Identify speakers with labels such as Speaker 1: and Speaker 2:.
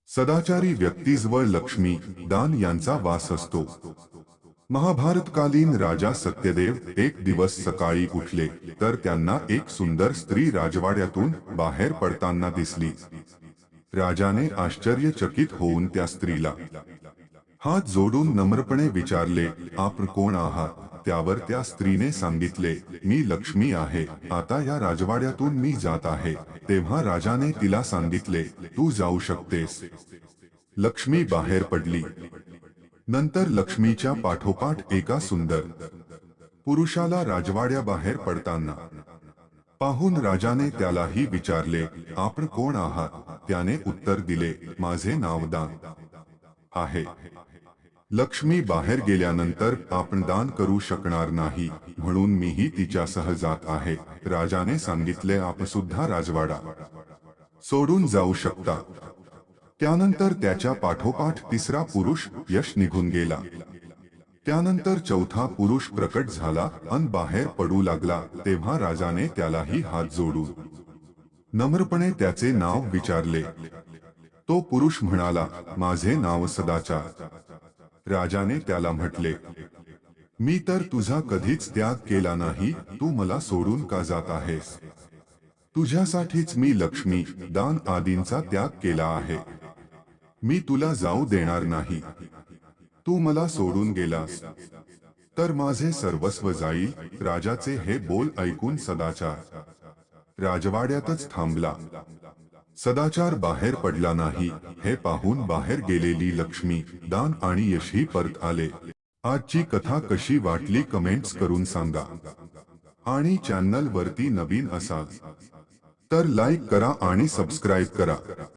Speaker 1: सदाचारी व्यक्तीजवळ लक्ष्मी, दान यांचा वास असतो. महाभारतकालीन राजा सत्यदेव एक दिवस सकाळी उठले तर त्यांना एक सुंदर स्त्री राजवाड्यातून बाहेर पडताना दिसली. राजाने आश्चर्यचकित होऊन त्या स्त्रीला हात जोडून नम्रपणे विचारले, आपण कोण आहात? त्यावर त्या स्त्रीने सांगितले, मी लक्ष्मी आहे, आता या राजवाड्यातून मी जात आहे. तेव्हा राजाने तिला सांगितले, तू जाऊ शकतेस. लक्ष्मी बाहेर पडली. नंतर लक्ष्मीच्या पाठोपाठ एका सुंदर पुरुषाला राजवाड्याबाहेर पडताना पाहून राजाने त्यालाही विचारले, आपण कोण आहात? त्याने उत्तर दिले, माझे नाव दान आहे. लक्ष्मी बाहेर गेल्यानंतर आपण दान करू शकणार नाही, म्हणून मीही तिच्यासह जात आहे. राजाने सांगितले, आपण सुद्धा राजवाडा सोडून जाऊ शकता. त्यानंतर त्याच्या पाठोपाठ तिसरा पुरुष यश निघून गेला. त्यानंतर चौथा पुरुष प्रकट झाला अन बाहेर पडू लागला. तेव्हा राजाने त्यालाही हात जोडून नम्रपणे त्याचे नाव विचारले. तो पुरुष म्हणाला, माझे नाव सदाचार. राजाने त्याला म्हटले, मी तर तुझा कधीच त्याग केला नाही, तू मला सोडून का जात आहेस? तुझ्यासाठीच मी लक्ष्मी, दान आदींचा त्याग केला आहे. मी तुला जाऊ देणार नाही. तू मला सोडून गेलास तर माझे सर्वस्व जाईल. राजाचे हे बोल ऐकून सदाचार राजवाड्यातच थांबला. सदाचार बाहेर पडला नाही. हे पाहून बाहेर गेलेली लक्ष्मी, दान आणि यशही परत आले. आजची कथा कशी वाटली कमेंट्स करून सांगा. आणि चॅनल वरती नवीन असाल तर लाईक करा आणि सबस्क्राईब करा.